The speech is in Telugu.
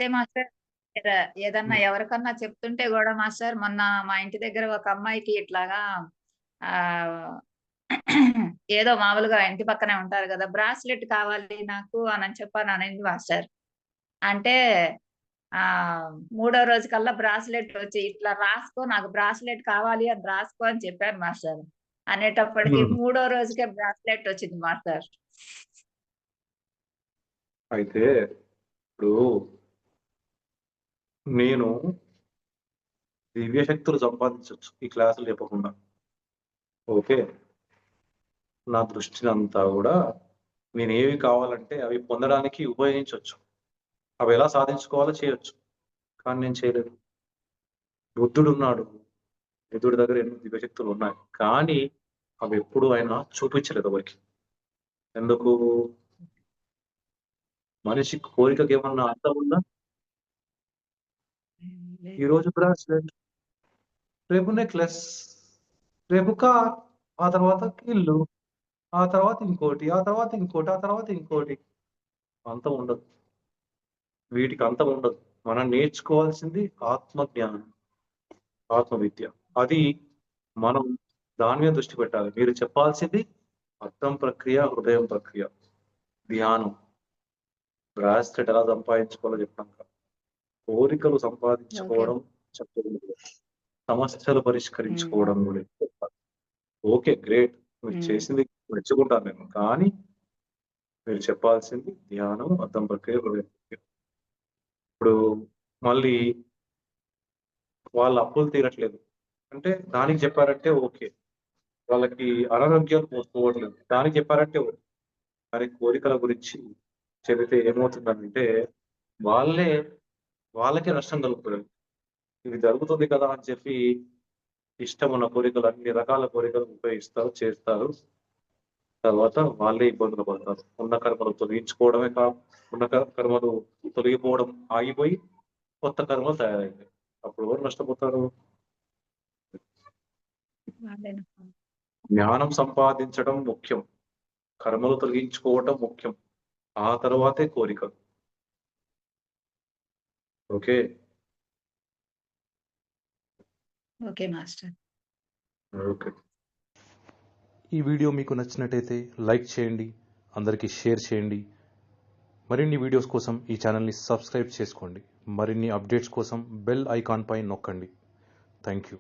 అయితే మాస్టర్ ఏదన్నా ఎవరికన్నా చెప్తుంటే గూడా మాస్టర్ మొన్న మా ఇంటి దగ్గర ఒక అమ్మాయికి ఇట్లాగా ఆహ్, ఏదో మామూలుగా ఇంటి పక్కనే ఉంటారు గదా! బ్రాస్లెట్ కావాలి నాకు అనని చెప్పననింది మాస్టర్. అంటే మూడో రోజుకల్లా బ్రాస్లెట్ వచ్చి ఇట్లా రాసుకో నాకు బ్రాస్లెట్ కావాలి అని రాసుకో అని చెప్పాను మాస్టర్. అనేటప్పటికి హ్మ్. మూడో రోజుకే బ్రాస్లెట్ వచ్చింది మాస్టర్. అయితే ఇప్పుడు నేను దివ్య శక్తులు సంపాదించొచ్చు ఈ క్లాసులు చెప్పకుండా. ఓకే. నా దృష్టినంతా గూడా నేనేవి కావాలంటే అవి పొందడానికి ఉపయోగించొచ్చు. అవి ఎలా సాధించుకోవాలో చేయొచ్చు. కానీ నేను చేయలేను. బుద్ధుడున్నాడు. బుద్ధుడి దగ్గర ఎన్నో దివ్యశక్తులున్నాయి. కానీ అవెప్పుడు ఆయన చూపించలేదు ఎవరికీ. ఎందుకు? మనిషి కోరికకేమన్నా అర్థం ఉందా? ఈరోజు బ్రాస్లెట్, రేపు నెక్లెస్, రేపు కార్, ఆ తర్వాత ఇల్లు, ఆ తర్వాత ఇంకోటి, ఆ తర్వాత ఇంకోటి, ఆ తర్వాత ఇంకోటి. అంతం ఉండదు. వీటికి అంతం ఉండదు. మనం నేర్చుకోవాల్సింది ఆత్మజ్ఞానం, ఆత్మవిద్య. అది మనం దాని మీద దృష్టి పెట్టాలి. మీరు చెప్పాల్సింది అర్థం ప్రక్రియ, హృదయం ప్రక్రియ, ధ్యానం. బ్రాస్లెట్ ఎలా సంపాదించుకోవాలో చెప్పాక. కోరికలు ఓకే. సంపాదించుకోవడం చెప్పకూడదు. సమస్యలు హ్మ్. పరిష్కరించుకోవడం గురించి చెప్పాలి. ఓకే. గ్రేట్. మీరు హ్మ్. చేసింది మెచ్చుకుంటాను నేను. కానీ మీరు చెప్పాల్సింది ధ్యానం, అర్థం ప్రక్రియ, హృదయం ప్రక్రియ. ఇప్పుడు మళ్ళీ వాళ్ళ అప్పులు తీరట్లేదు. అంటే దానికి చెప్పారంటే ఓకే. వాళ్ళకి అనారోగ్యాలు పోవట్లేదు. దానికి చెప్పారంటే ఓకే. కానీ కోరికల గురించి చెబితే ఏమవుతుందనంటే వాళ్ళే వాళ్ళకే నష్టం కలుగుతది. ఇది జరుగుతుంది కదా అని చెప్పి ఇష్టమున్న కోరికలు అన్ని రకాల కోరికలు ఉపయోగిస్తారు, చేస్తారు. తర్వాత వాళ్ళే ఇబ్బందులు పడతారు. ఉన్న కర్మలు తొలగించుకోవడమే ఉన్న కర్మలు తొలగిపోవడం ఆగిపోయి కొత్త కర్మలు తయారైతాయి. అప్పుడు ఎవరు నష్టపోతారు? వాళ్ళేనా? జ్ఞానం సంపాదించడం ముఖ్యం. కర్మలు తొలగించుకోవటం ముఖ్యం. ఆ తర్వాతే కోరికలు. ఓకే. Okay master. ఓకే. ఈ వీడియో మీకు నచ్చినట్టయితే లైక్ చేయండి, అందరికీ షేర్ చేయండి. మరిన్ని వీడియోస్ కోసం ఈ ఛానల్ని సబ్స్క్రైబ్ చేసుకోండి. మరిన్ని అప్డేట్స్ కోసం బెల్ ఐకాన్ పై నొక్కండి. Thank you.